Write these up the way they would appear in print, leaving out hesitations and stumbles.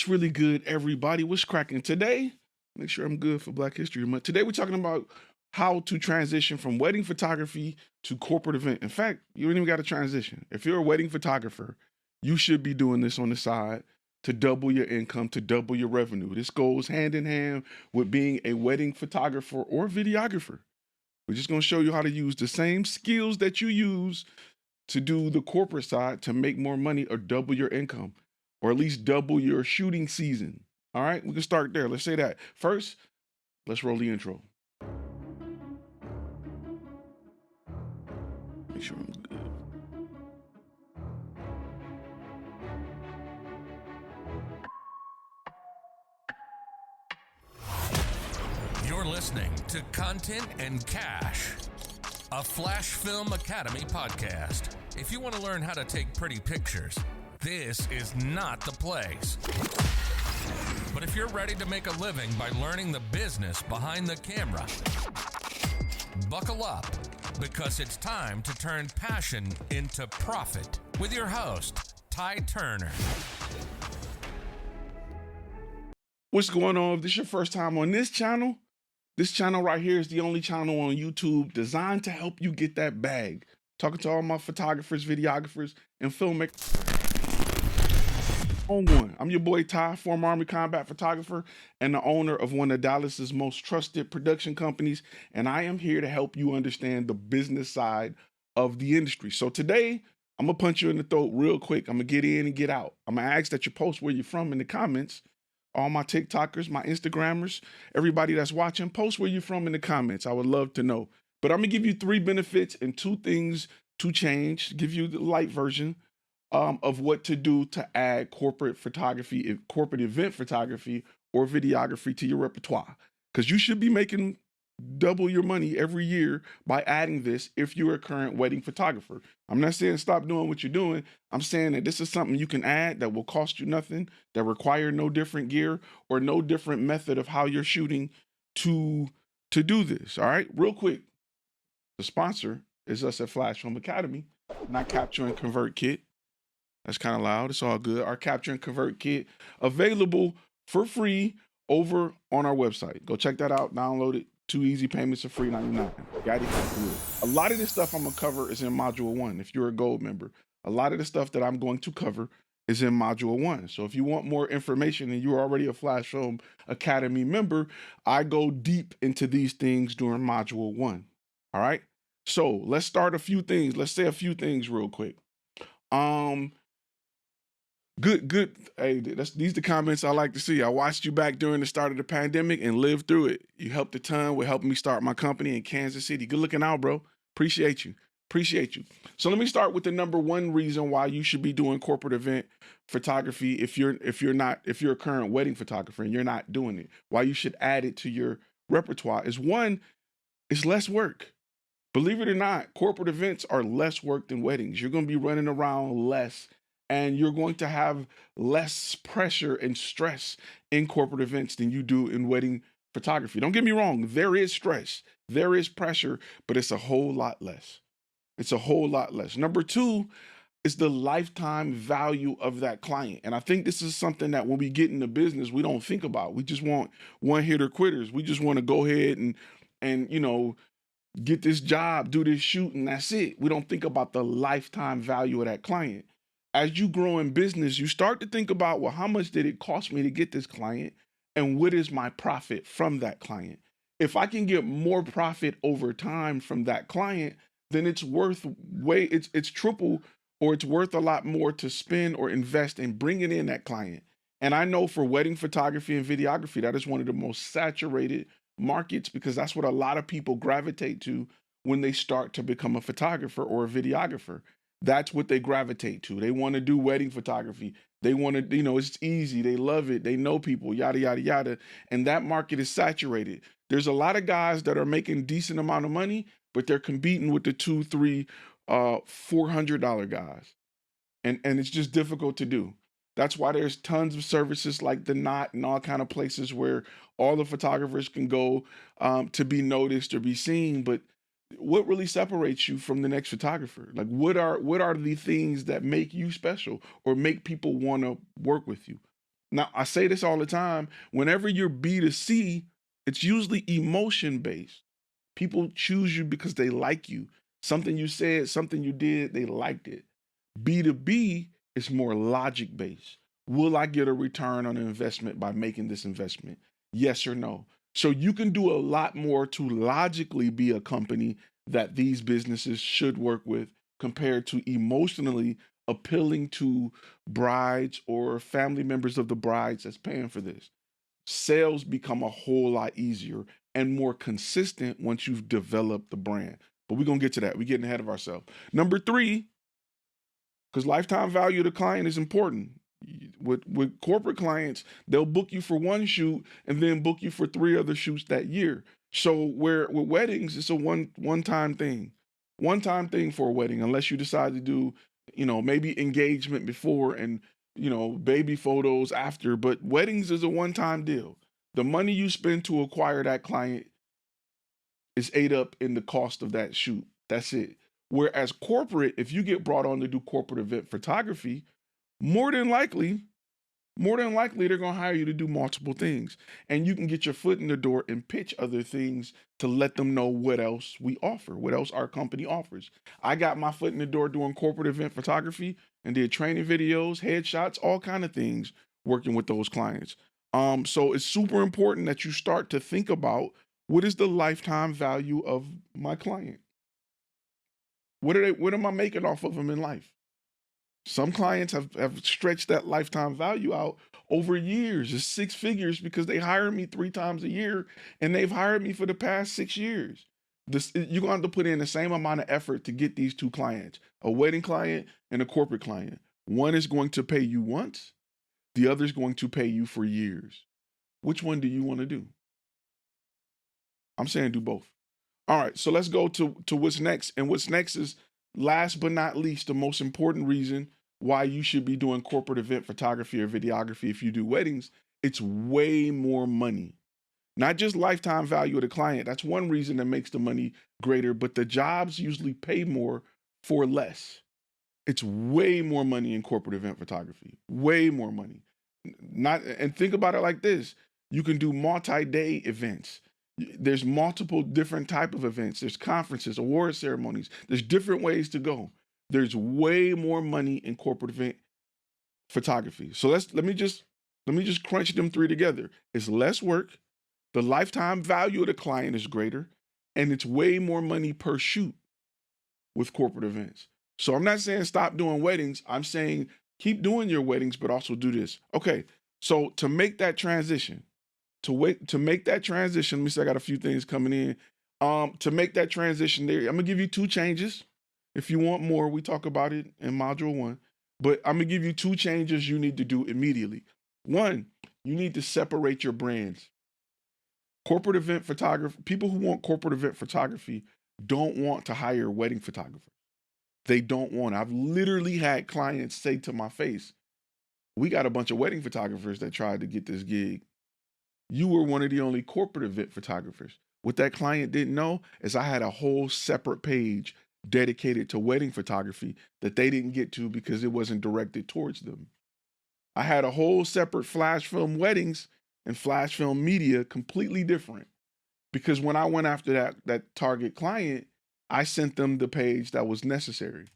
What's really good, everybody? What's cracking today? Make sure I'm good for Black History Month. Today, we're talking about how to transition from wedding photography to corporate event. In fact, you don't even got to transition. If you're a wedding photographer, you should be doing this on the side to double your income, to double your revenue. This goes hand in hand with being a wedding photographer or videographer. We're just going to show you how to use the same skills that you use to do the corporate side to make more money or double your income, or at least double your shooting season. All right, we can start there. Let's say that. First, let's roll the intro. Make sure I'm good. You're listening to Content and Cash, a FlashFilm Academy podcast. If you want to learn how to take pretty pictures, this is not the place. But if you're ready to make a living by learning the business behind the camera, buckle up, because it's time to turn passion into profit with your host, Ty Turner. What's going on? If this is your first time on this channel right here is the only channel on YouTube designed to help you get that bag. Talking to all my photographers, videographers, and filmmakers. On one. I'm your boy Ty, former Army combat photographer and the owner of one of Dallas's most trusted production companies, and I am here to help you understand the business side of the industry. So today, I'm gonna punch you in the throat real quick. I'm gonna get in and get out. I'm gonna ask that you post where you're from in the comments. All my TikTokers, my Instagrammers, everybody that's watching, post where you're from in the comments. I would love to know. But I'm gonna give you 3 benefits and 2 things to change, give you the light version of what to do to add corporate photography, corporate event photography, or videography to your repertoire. Because you should be making double your money every year by adding this if you're a current wedding photographer. I'm not saying stop doing what you're doing. I'm saying that this is something you can add that will cost you nothing, that require no different gear or no different method of how you're shooting to do this. All right, real quick. The sponsor is us at FlashFilm Academy, not Capture and Convert Kit. That's kind of loud. It's all good. Our Capture and Convert Kit available for free over on our website. Go check that out. Download it. 2 easy payments of free $99. Got it? A lot of this stuff I'm going to cover is in Module 1 if you're a gold member. A lot of the stuff that I'm going to cover is in Module 1. So if you want more information and you're already a FlashFilm Academy member, I go deep into these things during Module 1. All right? So let's start a few things. Let's say a few things real quick. Good. Hey, these the comments I like to see. I watched you back during the start of the pandemic and lived through it. You helped a ton with helping me start my company in Kansas City. Good looking out, bro. Appreciate you. So let me start with the number 1 reason why you should be doing corporate event photography if you're a current wedding photographer and you're not doing it. Why you should add it to your repertoire is 1, it's less work. Believe it or not, corporate events are less work than weddings. You're going to be running around less, and you're going to have less pressure and stress in corporate events than you do in wedding photography. Don't get me wrong. There is stress. There is pressure, but it's a whole lot less. Number 2 is the lifetime value of that client. And I think this is something that when we get into business, we don't think about. We just want one-hitter quitters. We just want to go ahead and get this job, do this shoot, and that's it. We don't think about the lifetime value of that client. As you grow in business, you start to think about, well, how much did it cost me to get this client? And what is my profit from that client? If I can get more profit over time from that client, then it's worth it's triple, or it's worth a lot more to spend or invest in bringing in that client. And I know for wedding photography and videography, that is one of the most saturated markets, because that's what a lot of people gravitate to when they start to become a photographer or a videographer. That's what they gravitate to. They want to do wedding photography. They want to, it's easy. They love it. They know people, yada, yada, yada. And that market is saturated. There's a lot of guys that are making decent amount of money, but they're competing with the $200, $300, $400 guys. And it's just difficult to do. That's why there's tons of services like The Knot and all kind of places where all the photographers can go to be noticed or be seen. But what really separates you from the next photographer? Like, what are the things that make you special or make people want to work with you? Now, I say this all the time. Whenever you're B2C, it's usually emotion based. People choose you because they like you. Something you said, something you did, they liked it. B2B is more logic based. Will I get a return on investment by making this investment? Yes or no? So you can do a lot more to logically be a company that these businesses should work with compared to emotionally appealing to brides or family members of the brides that's paying for this. Sales become a whole lot easier and more consistent once you've developed the brand. But we're going to get to that. We're getting ahead of ourselves. Number three, because lifetime value of the client is important. With corporate clients, they'll book you for one shoot and then book you for 3 other shoots that year. So where with weddings, it's a one-time thing. One-time thing for a wedding, unless you decide to do, maybe engagement before and, baby photos after. But weddings is a one-time deal. The money you spend to acquire that client is ate up in the cost of that shoot. That's it. Whereas corporate, if you get brought on to do corporate event photography, more than likely, they're going to hire you to do multiple things. And you can get your foot in the door and pitch other things to let them know what else we offer, what else our company offers. I got my foot in the door doing corporate event photography and did training videos, headshots, all kind of things working with those clients. So it's super important that you start to think about, what is the lifetime value of my client? What am I making off of them in life? Some clients have stretched that lifetime value out over years. It's 6 figures because they hire me 3 times a year and they've hired me for the past 6 years. You're going to have to put in the same amount of effort to get these 2 clients, a wedding client and a corporate client. One is going to pay you once, the other is going to pay you for years. Which one do you want to do? I'm saying do both. All right, so let's go to what's next. And what's next is, last but not least, the most important reason why you should be doing corporate event photography or videography if you do weddings. It's way more money. Not just lifetime value of the client. That's one reason that makes the money greater, but the jobs usually pay more for less. It's way more money in corporate event photography. Way more money. And think about it like this. You can do multi-day events. There's multiple different type of events. There's conferences, award ceremonies. There's different ways to go. There's way more money in corporate event photography. So let me just crunch them 3 together. It's less work, the lifetime value of the client is greater, and it's way more money per shoot with corporate events. So I'm not saying stop doing weddings. I'm saying keep doing your weddings, but also do this. Okay. So to make that transition, let me say I got a few things coming in. To make that transition there, I'm gonna give you 2 changes. If you want more, we talk about it in module 1. But I'm gonna give you 2 changes you need to do immediately. 1, you need to separate your brands. Corporate event photography, people who want corporate event photography don't want to hire wedding photographers. They don't want. I've literally had clients say to my face, "We got a bunch of wedding photographers that tried to get this gig. You were one of the only corporate event photographers." What that client didn't know is I had a whole separate page dedicated to wedding photography that they didn't get to because it wasn't directed towards them. I had a whole separate flash film weddings and flash film media, completely different. Because when I went after that target client, I sent them the page that was necessary.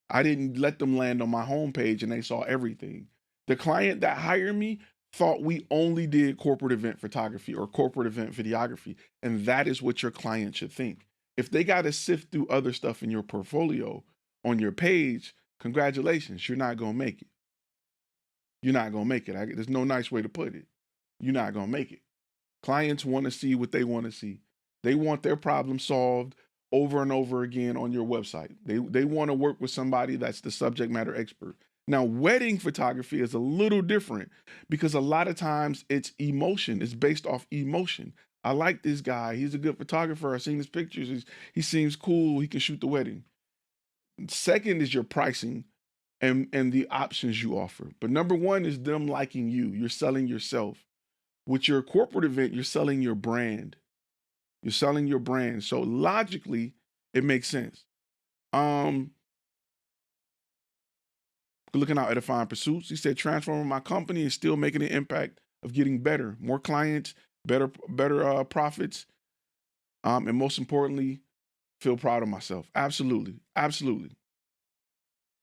I didn't let them land on my homepage and they saw everything. The client that hired me thought we only did corporate event photography or corporate event videography. And that is what your client should think. If they got to sift through other stuff in your portfolio on your page, congratulations, you're not going to make it. You're not going to make it. There's no nice way to put it. You're not going to make it. Clients want to see what they want to see. They want their problem solved over and over again on your website. They want to work with somebody that's the subject matter expert. Now, wedding photography is a little different because a lot of times it's emotion. It's based off emotion. I like this guy. He's a good photographer. I've seen his pictures. He seems cool. He can shoot the wedding. Second is your pricing and the options you offer. But number 1 is them liking you. You're selling yourself. With your corporate event, you're selling your brand. You're selling your brand. So logically, it makes sense. Good looking out, edifying pursuits. He said, transforming my company and still making an impact of getting better, more clients, better profits, and most importantly, feel proud of myself. Absolutely, absolutely.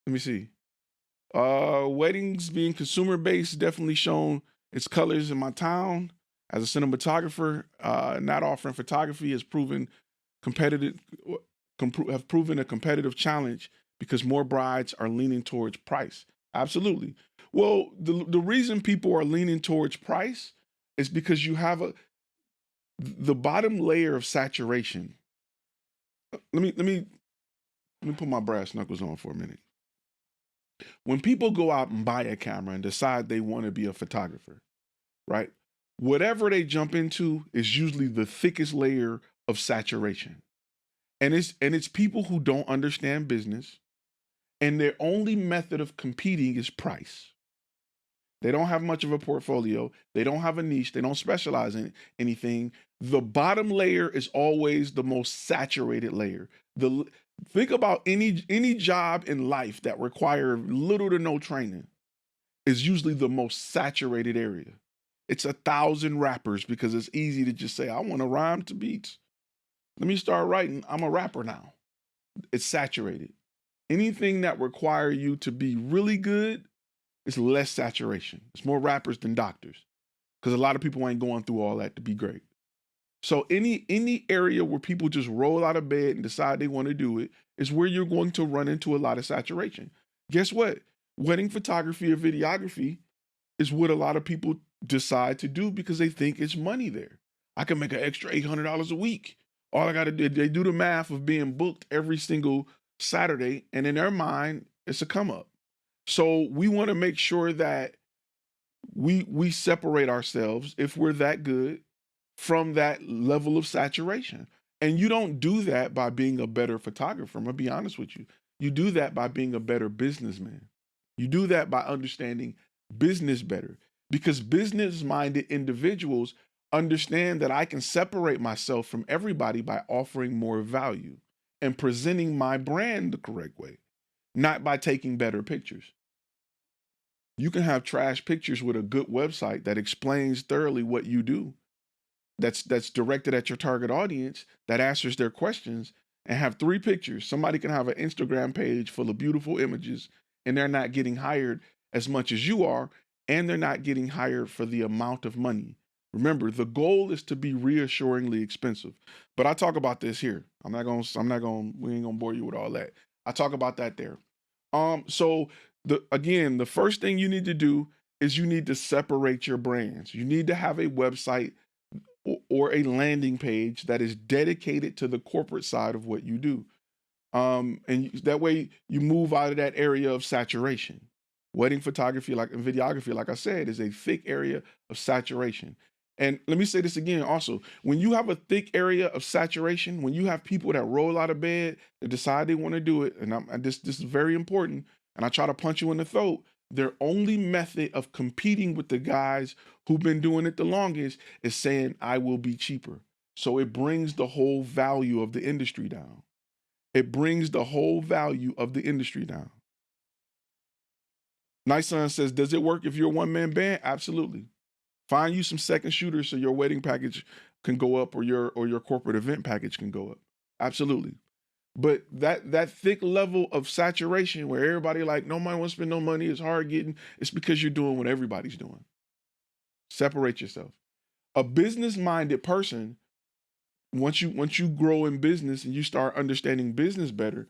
Let me see. Weddings being consumer based definitely shown its colors in my town. As a cinematographer, not offering photography has proven competitive, have proven a competitive challenge because more brides are leaning towards price. Absolutely. Well, the reason people are leaning towards price is because you have the bottom layer of saturation. Let me put my brass knuckles on for a minute. When people go out and buy a camera and decide they want to be a photographer, right? Whatever they jump into is usually the thickest layer of saturation. And it's people who don't understand business, and their only method of competing is price. They don't have much of a portfolio. They don't have a niche. They don't specialize in anything. The bottom layer is always the most saturated layer. Think about any job in life that require little to no training is usually the most saturated area. It's 1,000 rappers because it's easy to just say, I want to rhyme to beats. Let me start writing. I'm a rapper now. It's saturated. Anything that require you to be really good is less saturation. It's more rappers than doctors because a lot of people ain't going through all that to be great. So any area where people just roll out of bed and decide they want to do it is where you're going to run into a lot of saturation. Guess what? Wedding photography or videography is what a lot of people decide to do because they think it's money there. I can make an extra $800 a week. All I got to do, they do the math of being booked every single Saturday, and in their mind, it's a come up. So we want to make sure that we separate ourselves, if we're that good, from that level of saturation. And you don't do that by being a better photographer. I'm gonna be honest with you. You do that by being a better businessman. You do that by understanding business better, because business-minded individuals understand that I can separate myself from everybody by offering more value and presenting my brand the correct way, not by taking better pictures. You can have trash pictures with a good website that explains thoroughly what you do, that's directed at your target audience, that answers their questions, and have 3 pictures. Somebody can have an Instagram page full of beautiful images, and they're not getting hired as much as you are, and they're not getting hired for the amount of money. Remember, the goal is to be reassuringly expensive. But I talk about this here. We ain't gonna bore you with all that. I talk about that there. So the first thing you need to do is you need to separate your brands. You need to have a website or a landing page that is dedicated to the corporate side of what you do. And that way you move out of that area of saturation. Wedding photography, and videography, like I said, is a thick area of saturation. And let me say this again also, when you have a thick area of saturation, when you have people that roll out of bed, that decide they want to do it, and this is very important, and I try to punch you in the throat, their only method of competing with the guys who've been doing it the longest is saying, I will be cheaper. So it brings the whole value of the industry down. It brings the whole value of the industry down. Nice Son says, does it work if you're a one-man band? Absolutely. Find you some second shooters so your wedding package can go up, or your corporate event package can go up. Absolutely. But that thick level of saturation where everybody like, nobody wants to spend no money, it's hard getting, it's because you're doing what everybody's doing. Separate yourself. A business-minded person, once you grow in business and you start understanding business better,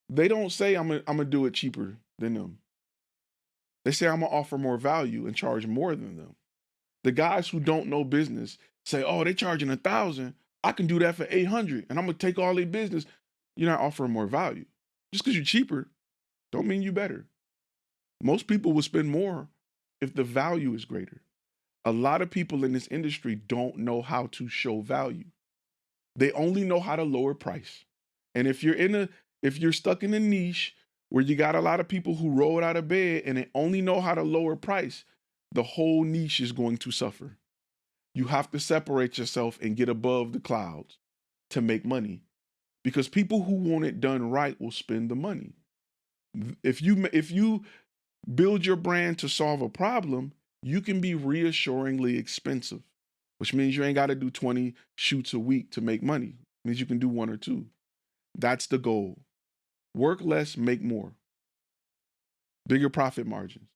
they don't say I'm gonna do it cheaper than them. They say I'm gonna offer more value and charge more than them. The guys who don't know business say, oh, they charging 1,000. I can do that for 800 and I'm gonna take all their business. You're not offering more value. Just because you're cheaper don't mean you better. Most people will spend more if the value is greater. A lot of people in this industry don't know how to show value. They only know how to lower price. And if you're stuck in a niche where you got a lot of people who roll out of bed and they only know how to lower price, the whole niche is going to suffer. You have to separate yourself and get above the clouds to make money, because people who want it done right will spend the money. If you build your brand to solve a problem, you can be reassuringly expensive, which means you ain't got to do 20 shoots a week to make money. It means you can do one or two. That's the goal. Work less, make more. Bigger profit margins.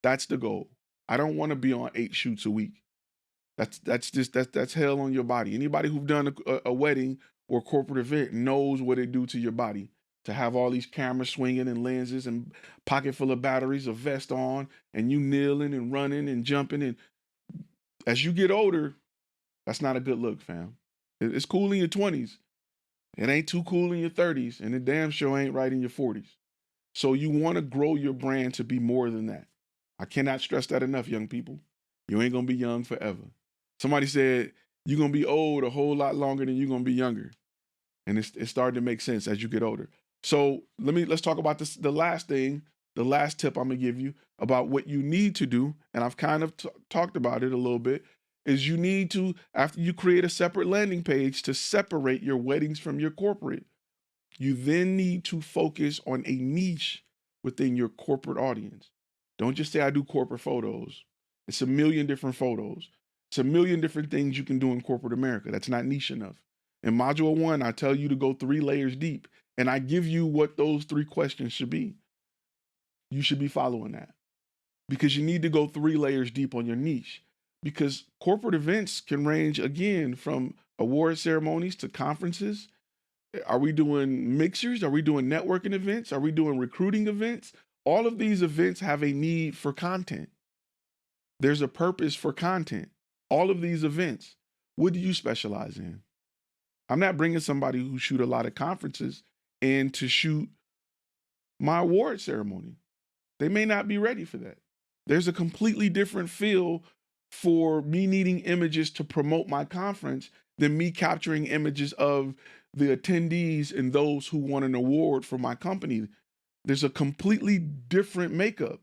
That's the goal. I don't want to be on 8 shoots a week. That's hell on your body. Anybody who've done a wedding or corporate event knows what it do to your body. To have all these cameras swinging and lenses and pocket full of batteries, a vest on, and you kneeling and running and jumping. And as you get older, that's not a good look, fam. It's cool in your 20s. It ain't too cool in your 30s, and it damn sure ain't right in your 40s. So you want to grow your brand to be more than that. I cannot stress that enough, young people. You ain't going to be young forever. Somebody said you're going to be old a whole lot longer than you're going to be younger. And it's starting to make sense as you get older. So let's talk about this. The last thing, the last tip I'm going to give you about what you need to do, and I've kind of talked about it a little bit, is you need to, after you create a separate landing page to separate your weddings from your corporate, you then need to focus on a niche within your corporate audience. Don't just say, I do corporate photos. It's a million different photos. It's a million different things you can do in corporate America. That's not niche enough. In module 1, I tell you to go 3 layers deep, and I give you what those 3 questions should be. You should be following that because you need to go 3 layers deep on your niche, because corporate events can range, again, from award ceremonies to conferences. Are we doing mixers? Are we doing networking events? Are we doing recruiting events? All of these events have a need for content. There's a purpose for content. All of these events, what do you specialize in? I'm not bringing somebody who shoot a lot of conferences in to shoot my award ceremony. They may not be ready for that. There's a completely different feel for me needing images to promote my conference than me capturing images of the attendees and those who won an award for my company. There's a completely different makeup.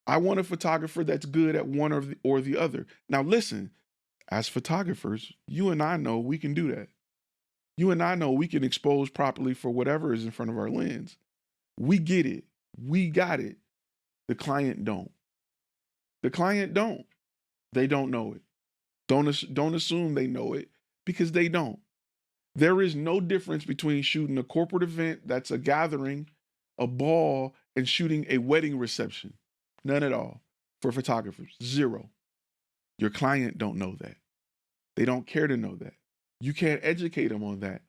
I want a photographer that's good at one or the other. Now listen, as photographers, you and I know we can do that. You and I know we can expose properly for whatever is in front of our lens. We get it. We got it. The client don't. The client don't. They don't know it. Don't assume they know it, because they don't. There is no difference between shooting a corporate event that's a gathering, a ball, and shooting a wedding reception. None at all for photographers. Zero. Your client don't know that. They don't care to know that. You can't educate them on that.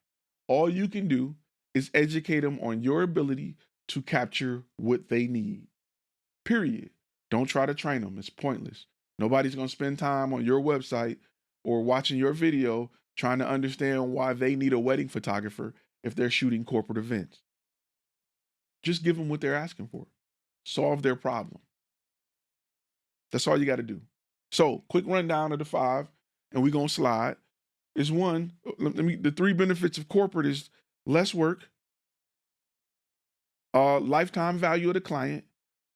All you can do is educate them on your ability to capture what they need. Period. Don't try to train them. It's pointless. Nobody's going to spend time on your website or watching your video trying to understand why they need a wedding photographer if they're shooting corporate events. Just give them what they're asking for. Solve their problem. That's all you got to do. So, quick rundown of the 5, and we're going to slide. Is 1, the 3 benefits of corporate is less work, lifetime value of the client,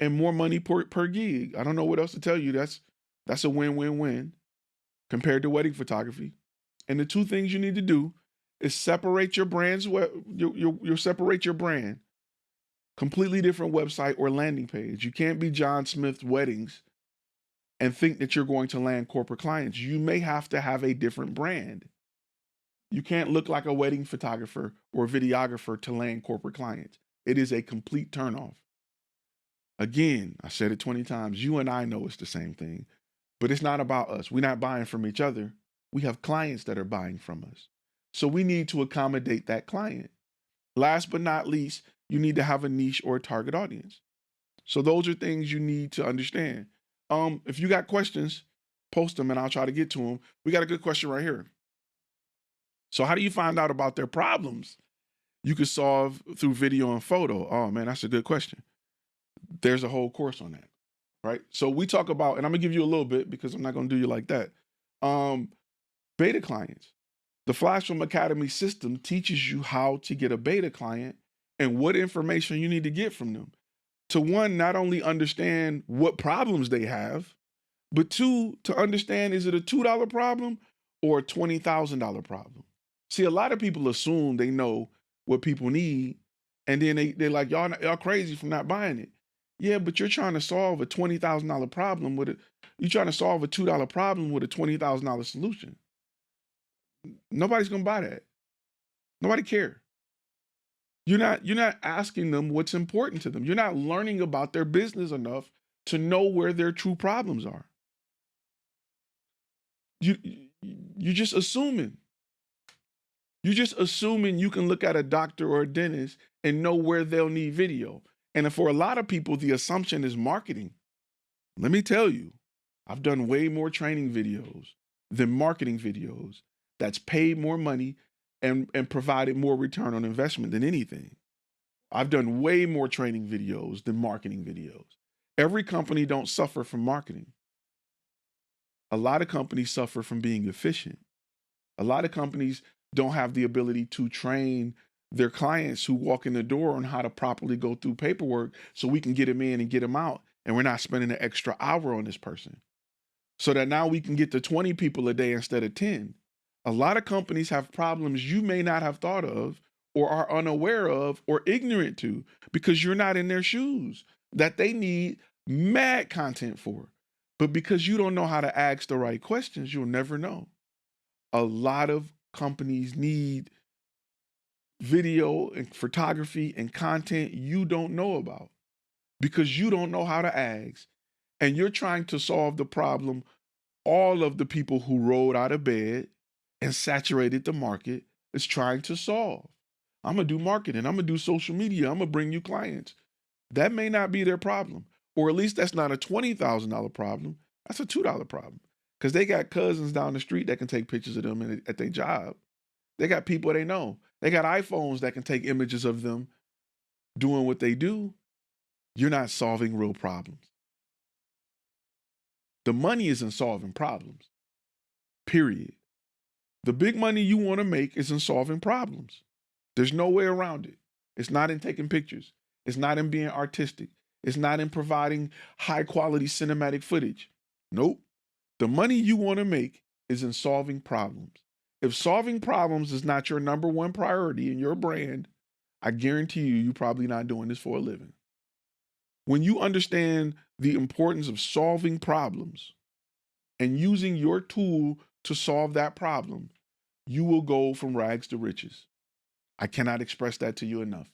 and more money per gig. I don't know what else to tell you. That's a win-win-win compared to wedding photography. And the 2 things you need to do is separate your brand's separate your brand. Completely different website or landing page. You can't be John Smith Weddings and think that you're going to land corporate clients. You may have to have a different brand. You can't look like a wedding photographer or videographer to land corporate clients. It is a complete turnoff. Again, I said it 20 times. You and I know it's the same thing, but it's not about us. We're not buying from each other. We have clients that are buying from us. So we need to accommodate that client. Last but not least, you need to have a niche or a target audience. So those are things you need to understand. If you got questions, post them and I'll try to get to them. We got a good question right here. So how do you find out about their problems you could solve through video and photo? Oh man, that's a good question. There's a whole course on that, right? So we talk about, and I'm gonna give you a little bit because I'm not gonna do you like that. Beta clients. The FlashFilm Academy system teaches you how to get a beta client and what information you need to get from them. To 1, not only understand what problems they have, but 2, to understand, is it a $2 problem or a $20,000 problem? See, a lot of people assume they know what people need, and then they're like, y'all crazy for not buying it. Yeah, but you're trying to solve a $20,000 problem you're trying to solve a $2 problem with a $20,000 solution. Nobody's gonna buy that. Nobody care. You're not asking them what's important to them. You're not learning about their business enough to know where their true problems are. You you're just assuming. You're just assuming you can look at a doctor or a dentist and know where they'll need video. And for a lot of people, the assumption is marketing. Let me tell you, I've done way more training videos than marketing videos that's paid more money and provided more return on investment than anything. I've done way more training videos than marketing videos. Every company don't suffer from marketing. A lot of companies suffer from being efficient. A lot of companies don't have the ability to train their clients who walk in the door on how to properly go through paperwork so we can get them in and get them out. And we're not spending an extra hour on this person. So that now we can get to 20 people a day instead of 10. A lot of companies have problems you may not have thought of or are unaware of or ignorant to because you're not in their shoes that they need mad content for. But because you don't know how to ask the right questions, you'll never know. A lot of companies need video and photography and content you don't know about because you don't know how to ask and you're trying to solve the problem all of the people who rolled out of bed and saturated the market is trying to solve. I'm going to do marketing. I'm going to do social media. I'm going to bring you clients. That may not be their problem, or at least that's not a $20,000 problem. That's a $2 problem because they got cousins down the street that can take pictures of them at their job. They got people they know. They got iPhones that can take images of them doing what they do. You're not solving real problems. The money is in solving problems, period. The big money you want to make is in solving problems. There's no way around it. It's not in taking pictures. It's not in being artistic. It's not in providing high quality cinematic footage. Nope. The money you want to make is in solving problems. If solving problems is not your number one priority in your brand, I guarantee you're probably not doing this for a living. When you understand the importance of solving problems and using your tool to solve that problem, you will go from rags to riches. I cannot express that to you enough.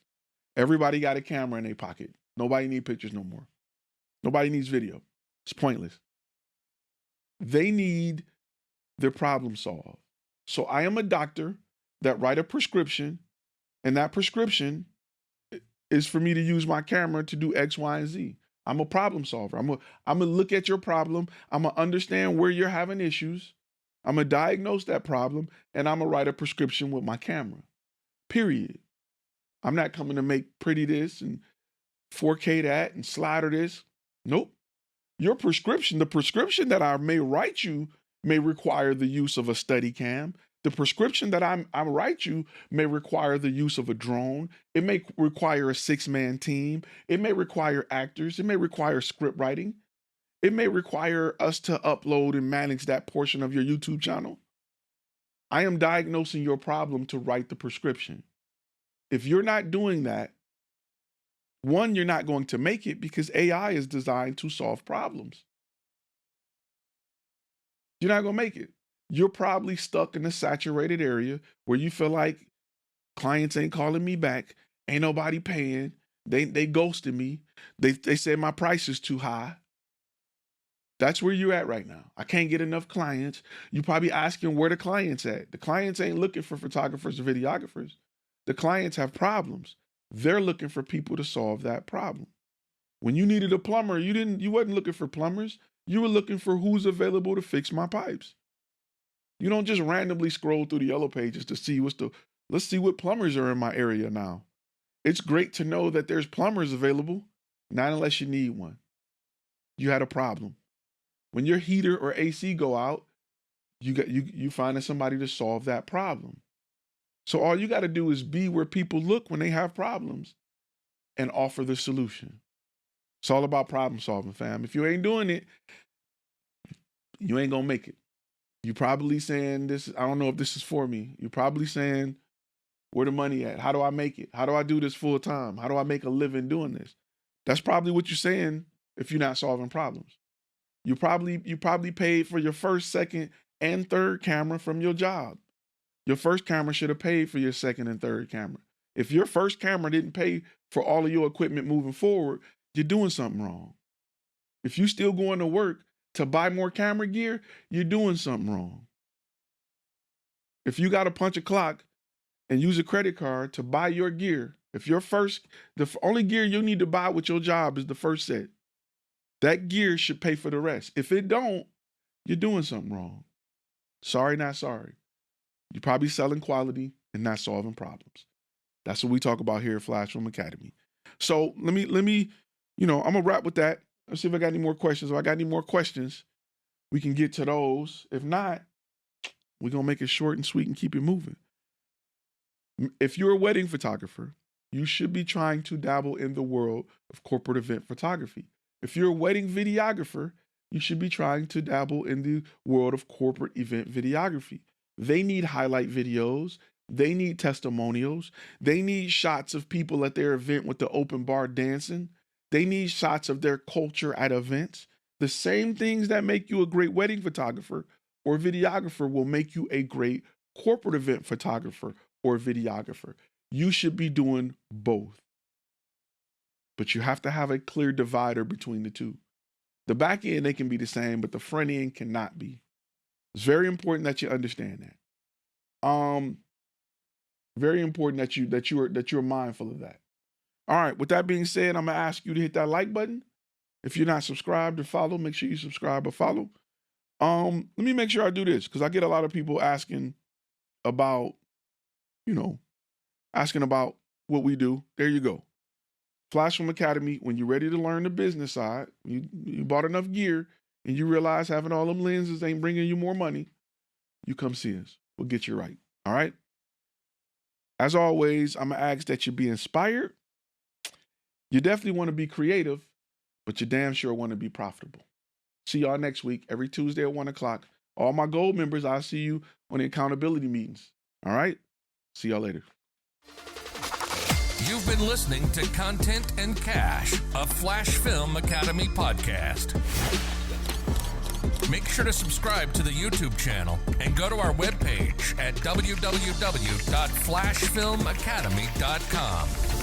Everybody got a camera in their pocket. Nobody needs pictures no more. Nobody needs video. It's pointless. They need their problem solved. So I am a doctor that write a prescription, and that prescription is for me to use my camera to do X, Y, and Z. I'm a problem solver. I'm gonna look at your problem. I'm gonna understand where you're having issues. I'm gonna diagnose that problem, and I'm gonna write a prescription with my camera. Period. I'm not coming to make pretty this and 4K that and slider this. Nope. Your prescription, the prescription that I may write you may require the use of a steady cam. The prescription that I write you may require the use of a drone. It may require a 6-man team. It may require actors. It may require script writing. It may require us to upload and manage that portion of your YouTube channel. I am diagnosing your problem to write the prescription. If you're not doing that, one, you're not going to make it because AI is designed to solve problems. You're not going to make it. You're probably stuck in a saturated area where you feel like clients ain't calling me back, ain't nobody paying, they ghosted me, they said my price is too high. That's where you're at right now. I can't get enough clients. You're probably asking where the clients at. The clients ain't looking for photographers or videographers. The clients have problems. They're looking for people to solve that problem. When you needed a plumber, you wasn't looking for plumbers. You were looking for who's available to fix my pipes. You don't just randomly scroll through the yellow pages to see let's see what plumbers are in my area now. It's great to know that there's plumbers available, not unless you need one. You had a problem. When your heater or AC go out, you finding somebody to solve that problem. So all you got to do is be where people look when they have problems and offer the solution. It's all about problem solving, fam. If you ain't doing it, you ain't going to make it. You probably saying this, I don't know if this is for me. You're probably saying, where the money at? How do I make it? How do I do this full time? How do I make a living doing this? That's probably what you're saying if you're not solving problems. You probably paid for your first, second, and third camera from your job. Your first camera should have paid for your second and third camera. If your first camera didn't pay for all of your equipment moving forward, you're doing something wrong. If you still going to work to buy more camera gear, you're doing something wrong. If you got to punch a clock and use a credit card to buy your gear, if the only gear you need to buy with your job is the first set, that gear should pay for the rest. If it don't, you're doing something wrong. Sorry, not sorry. You're probably selling quality and not solving problems. That's what we talk about here at FlashFilm Academy. So let me, I'm gonna wrap with that. Let's see if I got any more questions. If I got any more questions, we can get to those. If not, we're gonna make it short and sweet and keep it moving. If you're a wedding photographer, you should be trying to dabble in the world of corporate event photography. If you're a wedding videographer, you should be trying to dabble in the world of corporate event videography. They need highlight videos. They need testimonials. They need shots of people at their event with the open bar dancing. They need shots of their culture at events. The same things that make you a great wedding photographer or videographer will make you a great corporate event photographer or videographer. You should be doing both. But you have to have a clear divider between the two. The back end, they can be the same, but the front end cannot be. It's very important that you understand that. Very important that you're mindful of that. All right, with that being said, I'm gonna ask you to hit that like button. If you're not subscribed or follow, make sure you subscribe or follow. Let me make sure I do this because I get a lot of people asking about, what we do. There you go. FlashFilm Academy, when you're ready to learn the business side, you bought enough gear and you realize having all them lenses ain't bringing you more money, you come see us. We'll get you right. All right? As always, I'm going to ask that you be inspired. You definitely want to be creative, but you damn sure want to be profitable. See y'all next week, every Tuesday at 1 o'clock. All my gold members, I'll see you on the accountability meetings. All right? See y'all later. You've been listening to Content and Cash, a FlashFilm Academy podcast. Make sure to subscribe to the YouTube channel and go to our webpage at www.flashfilmacademy.com.